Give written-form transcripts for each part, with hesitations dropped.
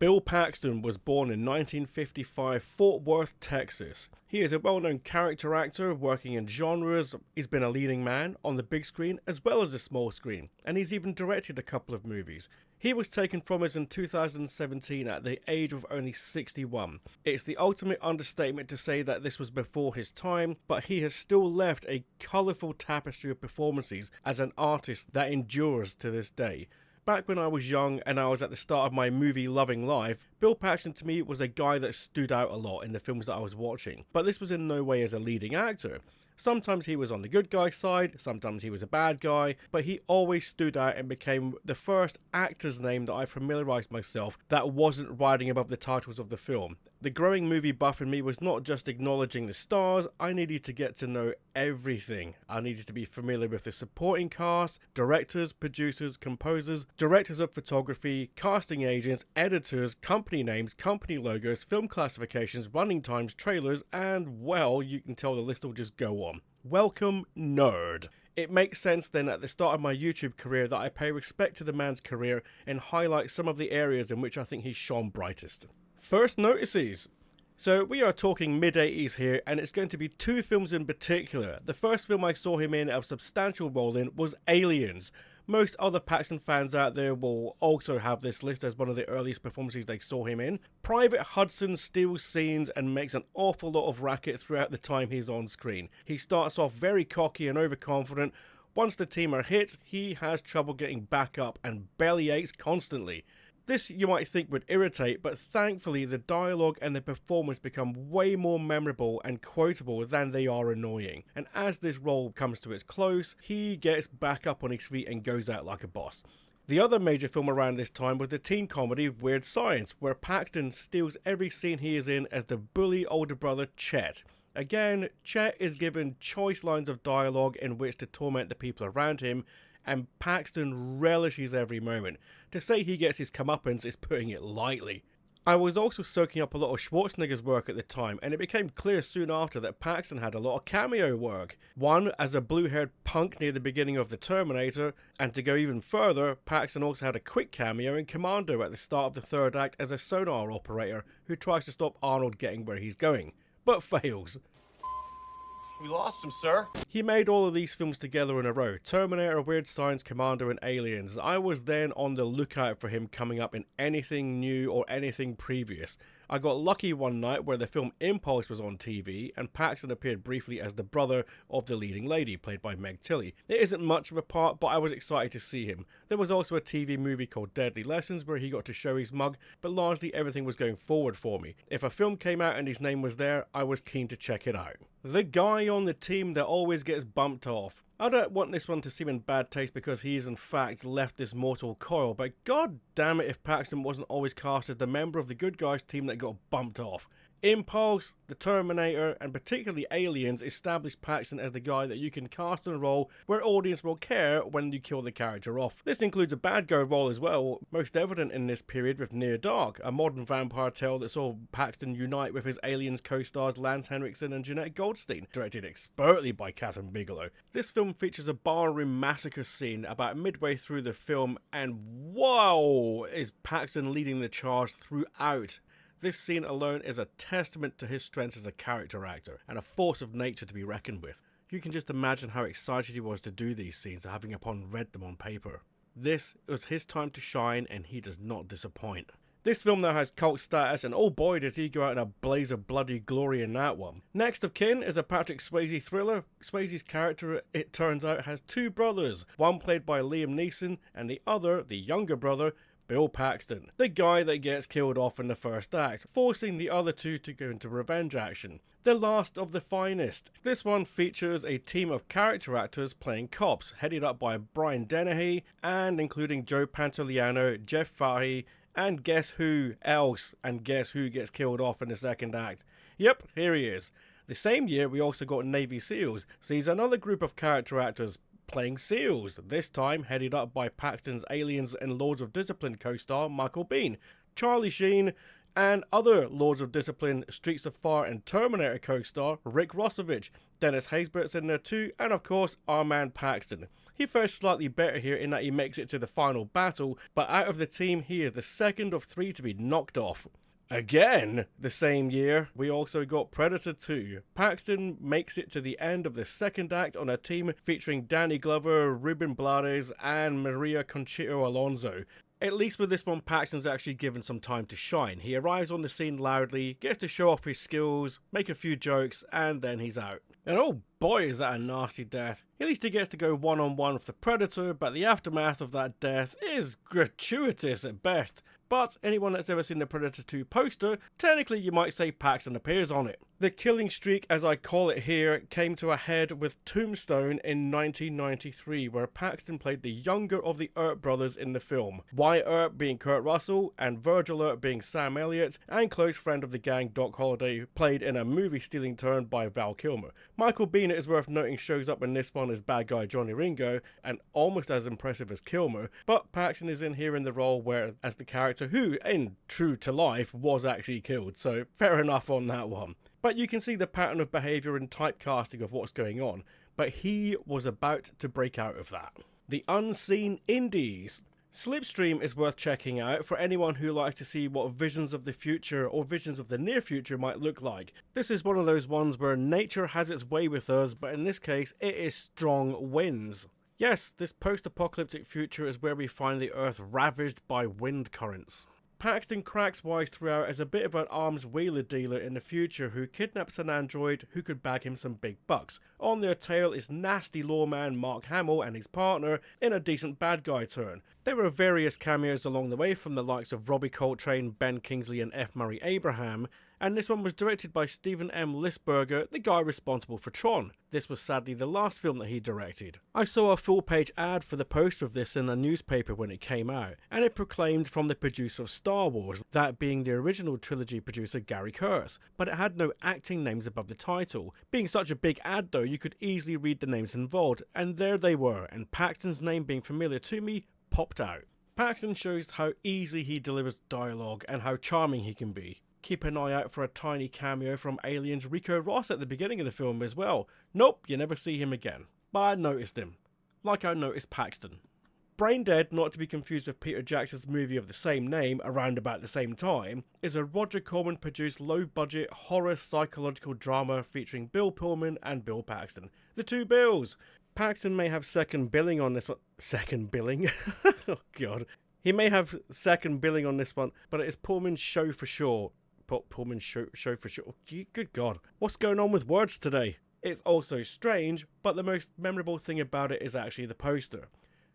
Bill Paxton was born in 1955, Fort Worth, Texas. He is a well-known character actor working in genres. He's been a leading man on the big screen as well as the small screen, and he's even directed a couple of movies. He was taken from us in 2017 at the age of only 61. It's the ultimate understatement to say that this was before his time, but he has still left a colourful tapestry of performances as an artist that endures to this day. Back when I was young and I was at the start of my movie-loving life, Bill Paxton to me was a guy that stood out a lot in the films that I was watching, but this was in no way as a leading actor. Sometimes he was on the good guy side, sometimes he was a bad guy, but he always stood out and became the first actor's name that I familiarised myself that wasn't riding above the titles of the film. The growing movie buff in me was not just acknowledging the stars, I needed to get to know everything. I needed to be familiar with the supporting cast, directors, producers, composers, directors of photography, casting agents, editors, company names, company logos, film classifications, running times, trailers, and well, you can tell the list will just go on. Welcome, nerd. It makes sense then at the start of my YouTube career that I pay respect to the man's career and highlight some of the areas in which I think he's shone brightest. First notices. So we are talking mid-80s here, and it's going to be two films in particular. The first film I saw him in a substantial role in was Aliens. Most other Paxton fans out there will also have this list as one of the earliest performances they saw him in. Private Hudson steals scenes and makes an awful lot of racket throughout the time he's on screen. He starts off very cocky and overconfident. Once the team are hit, he has trouble getting back up and belly aches constantly. This you might think would irritate, but thankfully the dialogue and the performance become way more memorable and quotable than they are annoying. And as this role comes to its close, he gets back up on his feet and goes out like a boss. The other major film around this time was the teen comedy Weird Science, where Paxton steals every scene he is in as the bully older brother Chet. Again, Chet is given choice lines of dialogue in which to torment the people around him, and Paxton relishes every moment. To say he gets his comeuppance is putting it lightly. I was also soaking up a lot of Schwarzenegger's work at the time, and it became clear soon after that Paxton had a lot of cameo work. One as a blue-haired punk near the beginning of the Terminator, and to go even further, Paxton also had a quick cameo in Commando at the start of the third act as a sonar operator who tries to stop Arnold getting where he's going, but fails. We lost him, sir. He made all of these films together in a row. Terminator, Weird Science, Commando, and Aliens. I was then on the lookout for him coming up in anything new or anything previous. I got lucky one night where the film Impulse was on TV, and Paxton appeared briefly as the brother of the leading lady, played by Meg Tilly. It isn't much of a part, but I was excited to see him. There was also a TV movie called Deadly Lessons where he got to show his mug, but largely everything was going forward for me. If a film came out and his name was there, I was keen to check it out. The guy on the team that always gets bumped off. I don't want this one to seem in bad taste because he is in fact left this mortal coil, but god damn it if Paxton wasn't always cast as the member of the good guys team that got bumped off. Impulse, the Terminator, and particularly Aliens established Paxton as the guy that you can cast in a role where audience will care when you kill the character off. This includes a bad guy role as well, most evident in this period with Near Dark, a modern vampire tale that saw Paxton unite with his Aliens co-stars Lance Henriksen and Jeanette Goldstein, directed expertly by Kathryn Bigelow. This film features a barroom massacre scene about midway through the film, and whoa, is Paxton leading the charge throughout. This scene alone is a testament to his strengths as a character actor, and a force of nature to be reckoned with. You can just imagine how excited he was to do these scenes, having upon read them on paper. This was his time to shine, and he does not disappoint. This film now has cult status, and oh boy does he go out in a blaze of bloody glory in that one. Next of kin is a Patrick Swayze thriller. Swayze's character, it turns out, has two brothers, one played by Liam Neeson, and the other, the younger brother, Bill Paxton, the guy that gets killed off in the first act, forcing the other two to go into revenge action. The last of the finest. This one features a team of character actors playing cops, headed up by Brian Dennehy, and including Joe Pantoliano, Jeff Fahey, and guess who else, and guess who gets killed off in the second act? Yep, here he is. The same year we also got Navy SEALs, sees another group of character actors playing SEALs, this time headed up by Paxton's Aliens and Lords of Discipline co-star Michael Biehn, Charlie Sheen, and other Lords of Discipline, Streets of Fire and Terminator co-star Rick Rossovich. Dennis Haysbert's in there too, and of course our man Paxton. He fares slightly better here in that he makes it to the final battle, but out of the team he is the second of 3 to be knocked off. Again, the same year, we also got Predator 2. Paxton makes it to the end of the second act on a team featuring Danny Glover, Ruben Blades, and Maria Conchita Alonso. At least with this one, Paxton's actually given some time to shine. He arrives on the scene loudly, gets to show off his skills, make a few jokes, and then he's out. And oh boy, is that a nasty death. At least he gets to go one-on-one with the Predator, but the aftermath of that death is gratuitous at best. But anyone that's ever seen the Predator 2 poster, technically you might say Paxton appears on it. The killing streak, as I call it here, came to a head with Tombstone in 1993, where Paxton played the younger of the Earp brothers in the film. Wyatt Earp being Kurt Russell, and Virgil Earp being Sam Elliott, and close friend of the gang Doc Holliday, played in a movie-stealing turn by Val Kilmer. Michael Biehn, it is worth noting, shows up in this one as bad guy Johnny Ringo, and almost as impressive as Kilmer, but Paxton is in here in the role where, as the character who, in true to life, was actually killed, so fair enough on that one. But you can see the pattern of behaviour and typecasting of what's going on, but he was about to break out of that. The Unseen Indies. Slipstream is worth checking out for anyone who likes to see what visions of the future or visions of the near future might look like. This is one of those ones where nature has its way with us, but in this case it is strong winds. Yes, this post-apocalyptic future is where we find the Earth ravaged by wind currents. Paxton cracks wise throughout as a bit of an arms wheeler dealer in the future who kidnaps an android who could bag him some big bucks. On their tail is nasty lawman Mark Hamill and his partner in a decent bad guy turn. There were various cameos along the way from the likes of Robbie Coltrane, Ben Kingsley and F. Murray Abraham, and this one was directed by Steven M. Lisberger, the guy responsible for Tron. This was sadly the last film that he directed. I saw a full-page ad for the poster of this in a newspaper when it came out, and it proclaimed from the producer of Star Wars, that being the original trilogy producer Gary Kurtz, but it had no acting names above the title. Being such a big ad though, you could easily read the names involved, and there they were, and Paxton's name being familiar to me popped out. Paxton shows how easy he delivers dialogue and how charming he can be. Keep an eye out for a tiny cameo from Alien's Rico Ross at the beginning of the film as well. Nope, you never see him again. But I noticed him. Like I noticed Paxton. Brain Dead, not to be confused with Peter Jackson's movie of the same name around about the same time, is a Roger Corman produced low-budget horror psychological drama featuring Bill Pullman and Bill Paxton. The two Bills! Paxton may have second billing on this one. Second billing? Oh god. He may have second billing on this one, but it is Pullman's show for sure. Pullman's show for sure. Good god. What's going on with words today? It's also strange, but the most memorable thing about it is actually the poster.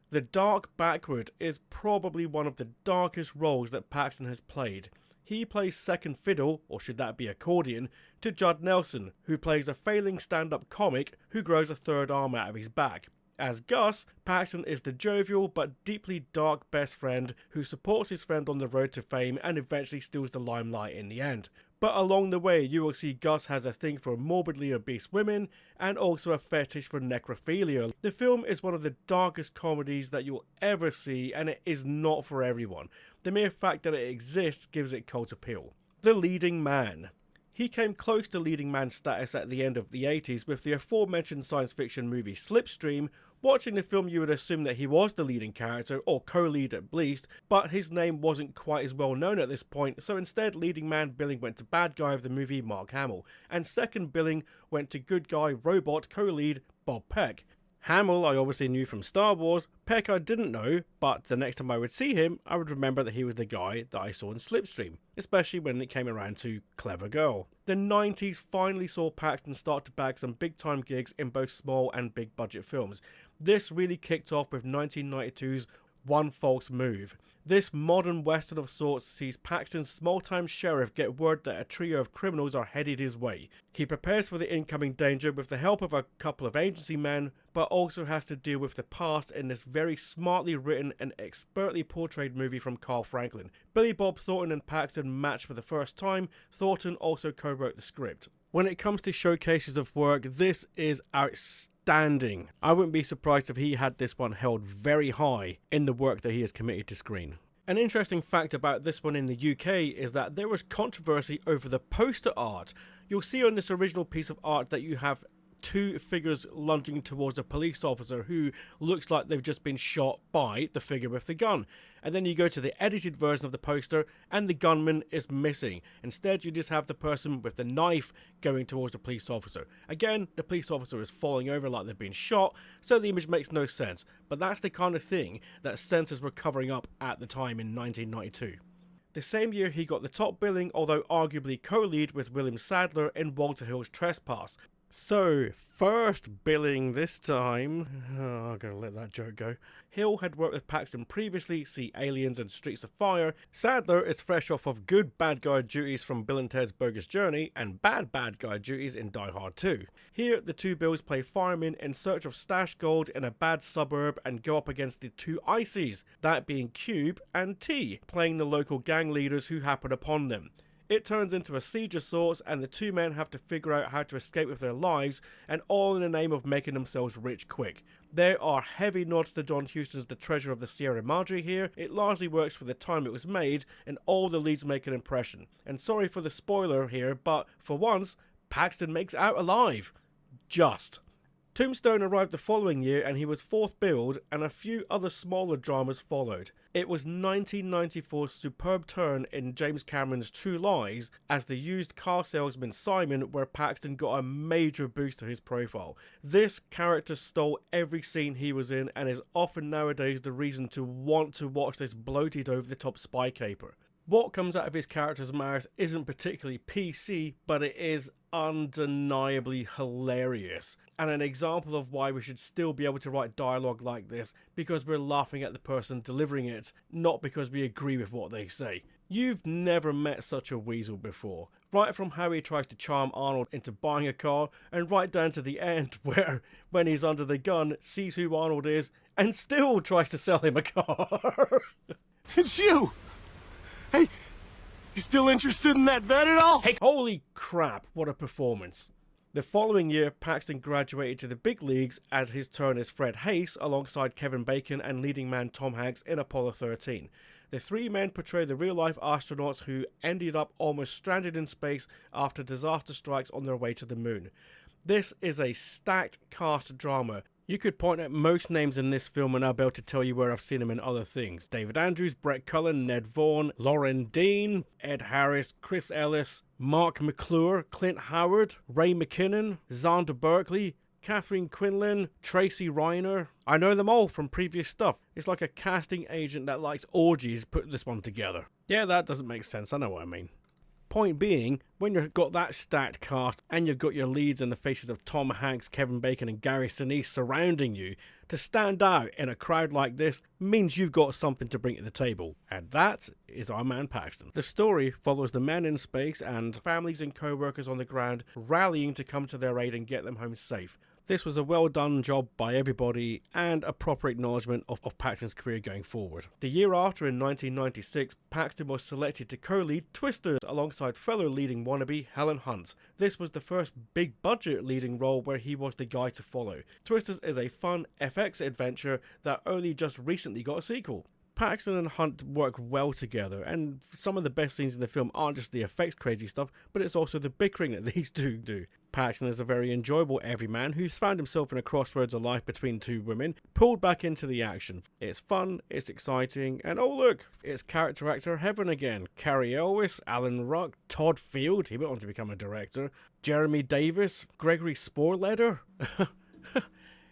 The dark backward is probably one of the darkest roles that Paxton has played. He plays second fiddle, or should that be accordion, to Judd Nelson, who plays a failing stand-up comic who grows a third arm out of his back. As Gus, Paxton is the jovial but deeply dark best friend who supports his friend on the road to fame and eventually steals the limelight in the end. But along the way you will see Gus has a thing for morbidly obese women and also a fetish for necrophilia. The film is one of the darkest comedies that you'll ever see, and it is not for everyone. The mere fact that it exists gives it cult appeal. The Leading Man. He came close to leading man status at the end of the 80s with the aforementioned science fiction movie Slipstream. Watching the film you would assume that he was the leading character, or co-lead at least, but his name wasn't quite as well known at this point, so instead leading man billing went to bad guy of the movie Mark Hamill, and second billing went to good guy robot co-lead Bob Peck. Hamill I obviously knew from Star Wars, Peck I didn't know, but the next time I would see him, I would remember that he was the guy that I saw in Slipstream, especially when it came around to Clever Girl. The 90s finally saw Paxton start to bag some big time gigs in both small and big budget films. This really kicked off with 1992's One False Move. This modern western of sorts sees Paxton's small-time sheriff get word that a trio of criminals are headed his way. He prepares for the incoming danger with the help of a couple of agency men, but also has to deal with the past in this very smartly written and expertly portrayed movie from Carl Franklin. Billy Bob Thornton and Paxton match for the first time. Thornton also co-wrote the script. When it comes to showcases of work, this is outstanding. I wouldn't be surprised if he had this one held very high in the work that he has committed to screen. An interesting fact about this one in the UK is that there was controversy over the poster art. You'll see on this original piece of art that you have two figures lunging towards a police officer who looks like they've just been shot by the figure with the gun. And then you go to the edited version of the poster and the gunman is missing. Instead, you just have the person with the knife going towards the police officer. Again, the police officer is falling over like they've been shot, so the image makes no sense. But that's the kind of thing that censors were covering up at the time in 1992. The same year he got the top billing, although arguably co-lead with William Sadler in Walter Hill's Trespass. So, first billing this time. Oh, I'm gonna let that joke go. Hill had worked with Paxton previously, see Aliens and Streets of Fire. Sadler is fresh off of good bad guy duties from Bill and Ted's Bogus Journey and bad guy duties in Die Hard 2. Here, the two Bills play firemen in search of stashed gold in a bad suburb and go up against the two Icies, that being Cube and T, playing the local gang leaders who happen upon them. It turns into a siege of sorts, and the two men have to figure out how to escape with their lives, and all in the name of making themselves rich quick. There are heavy nods to John Huston's The Treasure of the Sierra Madre here. It largely works for the time it was made, and all the leads make an impression. And sorry for the spoiler here, but for once, Paxton makes out alive. Just. Tombstone arrived the following year and he was fourth billed, and a few other smaller dramas followed. It was 1994's superb turn in James Cameron's True Lies as the used car salesman Simon, where Paxton got a major boost to his profile. This character stole every scene he was in and is often nowadays the reason to want to watch this bloated over the top spy caper. What comes out of his character's mouth isn't particularly PC, but it is undeniably hilarious, and an example of why we should still be able to write dialogue like this because we're laughing at the person delivering it, not because we agree with what they say. You've never met such a weasel before. Right from how he tries to charm Arnold into buying a car, and right down to the end where, when he's under the gun, sees who Arnold is and still tries to sell him a car. It's you! Hey, you still interested in that vet at all? Hey, holy crap, what a performance. The following year, Paxton graduated to the big leagues as his turn as Fred Hayes alongside Kevin Bacon and leading man Tom Hanks in Apollo 13. The three men portray the real-life astronauts who ended up almost stranded in space after disaster strikes on their way to the moon. This is a stacked cast drama. You could point at most names in this film and I'll be able to tell you where I've seen them in other things. David Andrews, Brett Cullen, Ned Vaughn, Lauren Dean, Ed Harris, Chris Ellis, Mark McClure, Clint Howard, Ray McKinnon, Xander Berkeley, Catherine Quinlan, Tracy Reiner. I know them all from previous stuff. It's like a casting agent that likes orgies put this one together. Yeah, that doesn't make sense. I know what I mean. Point being, when you've got that stacked cast and you've got your leads in the faces of Tom Hanks, Kevin Bacon and Gary Sinise surrounding you, to stand out in a crowd like this means you've got something to bring to the table. And that is our man Paxton. The story follows the men in space and families and co-workers on the ground rallying to come to their aid and get them home safe. This was a well done job by everybody and a proper acknowledgement of Paxton's career going forward. The year after, in 1996, Paxton was selected to co-lead Twisters alongside fellow leading wannabe Helen Hunt. This was the first big budget leading role where he was the guy to follow. Twisters is a fun FX adventure that only just recently got a sequel. Paxton and Hunt work well together, and some of the best scenes in the film aren't just the effects crazy stuff, but it's also the bickering that these two do. Paxton is a very enjoyable everyman who's found himself in a crossroads of life between two women, pulled back into the action. It's fun, it's exciting, and oh look, it's character actor heaven again. Cary Elwes, Alan Ruck, Todd Field, he went on to become a director, Jeremy Davis, Gregory Sporleder.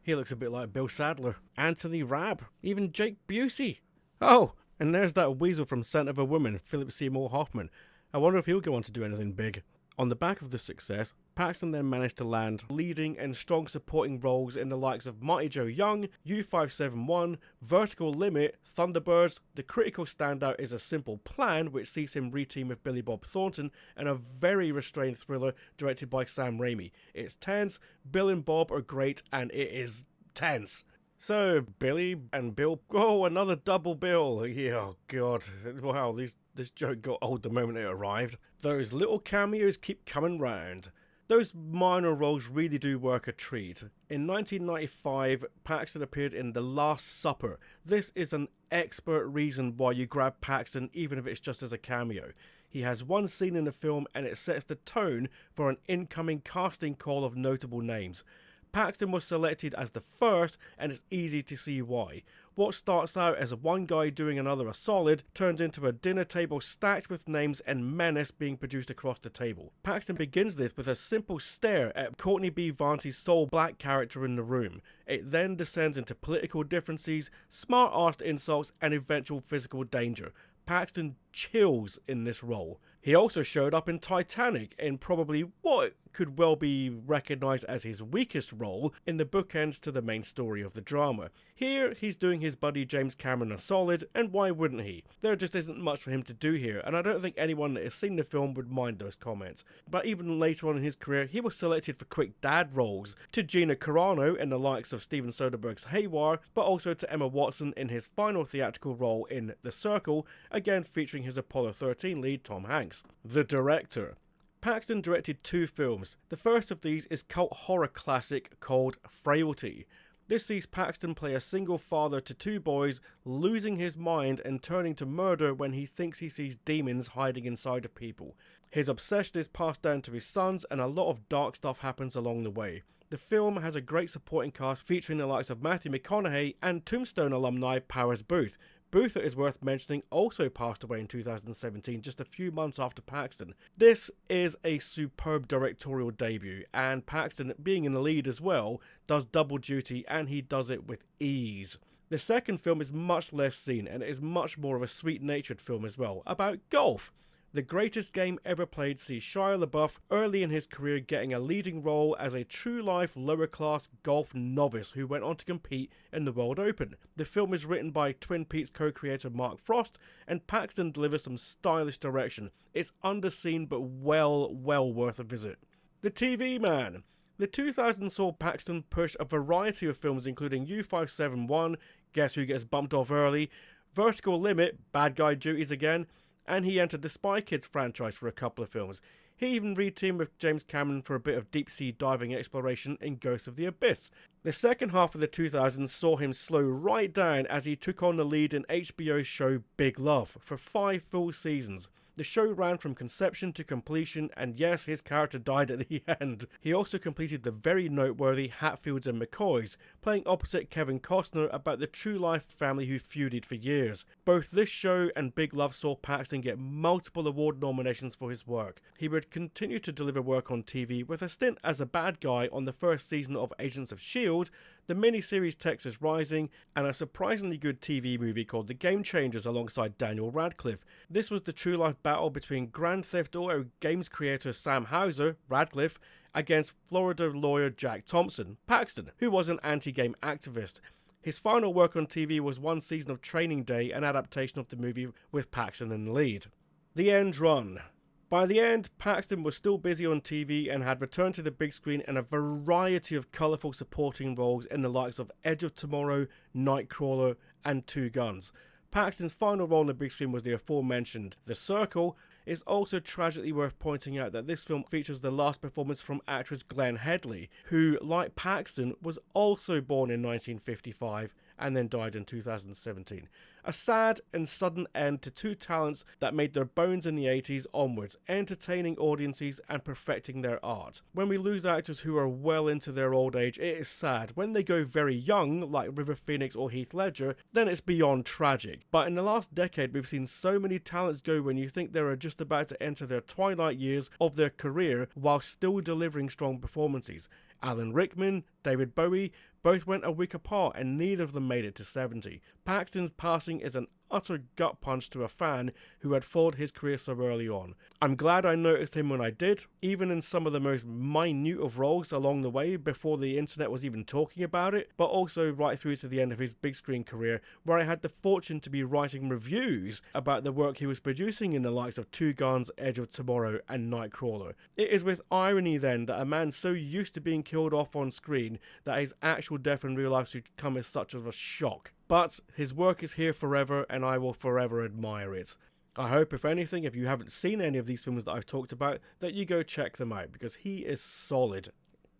He looks a bit like Bill Sadler, Anthony Rabb, even Jake Busey. Oh, and there's that weasel from Scent of a Woman, Philip Seymour Hoffman. I wonder if he'll go on to do anything big. On the back of the success, Paxton then managed to land leading and strong supporting roles in the likes of Mighty Joe Young, U-571, Vertical Limit, Thunderbirds. The critical standout is A Simple Plan, which sees him re-team with Billy Bob Thornton, and a very restrained thriller directed by Sam Raimi. It's tense, Bill and Bob are great, and it is tense. So, Billy and Bill, oh, another double bill. Yeah, oh god, wow, this joke got old the moment it arrived. Those little cameos keep coming round. Those minor roles really do work a treat. In 1995, Paxton appeared in The Last Supper. This is an expert reason why you grab Paxton even if it's just as a cameo. He has one scene in the film and it sets the tone for an incoming casting call of notable names. Paxton was selected as the first, and it's easy to see why. What starts out as one guy doing another a solid turns into a dinner table stacked with names and menace being produced across the table. Paxton begins this with a simple stare at Courtney B. Vance's sole black character in the room. It then descends into political differences, smart-assed insults, and eventual physical danger. Paxton chills in this role. He also showed up in Titanic in probably what could well be recognised as his weakest role in the bookends to the main story of the drama. Here, he's doing his buddy James Cameron a solid, and why wouldn't he? There just isn't much for him to do here, and I don't think anyone that has seen the film would mind those comments. But even later on in his career, he was selected for quick dad roles, to Gina Carano in the likes of Steven Soderbergh's Haywire, but also to Emma Watson in his final theatrical role in The Circle, again featuring his Apollo 13 lead Tom Hanks. The director. Paxton directed 2 films. The first of these is cult horror classic called Frailty. This sees Paxton play a single father to 2 boys, losing his mind and turning to murder when he thinks he sees demons hiding inside of people. His obsession is passed down to his sons, and a lot of dark stuff happens along the way. The film has a great supporting cast featuring the likes of Matthew McConaughey and Tombstone alumni Powers Booth. Booth, it is worth mentioning, also passed away in 2017, just a few months after Paxton. This is a superb directorial debut, and Paxton, being in the lead as well, does double duty, and he does it with ease. The second film is much less seen, and it is much more of a sweet-natured film as well, about golf. The Greatest Game Ever Played sees Shia LaBeouf early in his career getting a leading role as a true-life lower-class golf novice who went on to compete in the World Open. The film is written by Twin Peaks co-creator Mark Frost, and Paxton delivers some stylish direction. It's underseen but well worth a visit. The TV Man. The 2000s saw Paxton push a variety of films including U-571, Guess Who Gets Bumped Off Early, Vertical Limit, Bad Guy Duties Again, and he entered the Spy Kids franchise for a couple of films. He even re-teamed with James Cameron for a bit of deep-sea diving exploration in Ghosts of the Abyss. The second half of the 2000s saw him slow right down as he took on the lead in HBO's show Big Love for 5 full seasons. The show ran from conception to completion, and yes, his character died at the end. He also completed the very noteworthy Hatfields and McCoys, playing opposite Kevin Costner about the true-life family who feuded for years. Both this show and Big Love saw Paxton get multiple award nominations for his work. He would continue to deliver work on TV with a stint as a bad guy on the first season of Agents of S.H.I.E.L.D., the miniseries Texas Rising, and a surprisingly good TV movie called The Game Changers alongside Daniel Radcliffe. This was the true-life battle between Grand Theft Auto games creator Sam Houser, Radcliffe, against Florida lawyer Jack Thompson, Paxton, who was an anti-game activist. His final work on TV was one season of Training Day, an adaptation of the movie with Paxton in the lead. The End Run. By the end, Paxton was still busy on TV and had returned to the big screen in a variety of colourful supporting roles in the likes of Edge of Tomorrow, Nightcrawler, and Two Guns. Paxton's final role on the big screen was the aforementioned The Circle. It's also tragically worth pointing out that this film features the last performance from actress Glenn Headley, who, like Paxton, was also born in 1955 and then died in 2017. A sad and sudden end to 2 talents that made their bones in the 80s onwards, entertaining audiences and perfecting their art. When we lose actors who are well into their old age, it is sad. When they go very young, like River Phoenix or Heath Ledger, then it's beyond tragic. But in the last decade, we've seen so many talents go when you think they are just about to enter their twilight years of their career while still delivering strong performances. Alan Rickman, David Bowie, both went a week apart and neither of them made it to 70. Paxton's passing is an utter gut punch to a fan who had followed his career so early on. I'm glad I noticed him when I did, even in some of the most minute of roles along the way before the internet was even talking about it, but also right through to the end of his big screen career, where I had the fortune to be writing reviews about the work he was producing in the likes of Two Guns, Edge of Tomorrow, and Nightcrawler. It is with irony then that a man so used to being killed off on screen that his actual death in real life should come as such of a shock. But his work is here forever, and I will forever admire it. I hope, if anything, if you haven't seen any of these films that I've talked about, that you go check them out, because he is solid.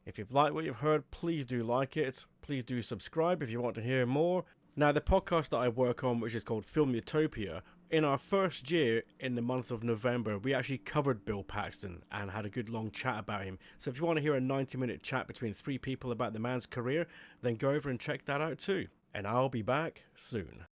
If you've liked what you've heard, please do like it. Please do subscribe if you want to hear more. Now, the podcast that I work on, which is called Film Utopia, In our first year, in the month of November, we actually covered Bill Paxton and had a good long chat about him. So if you want to hear a 90-minute chat between three people about the man's career, then go over and check that out too. And I'll be back soon.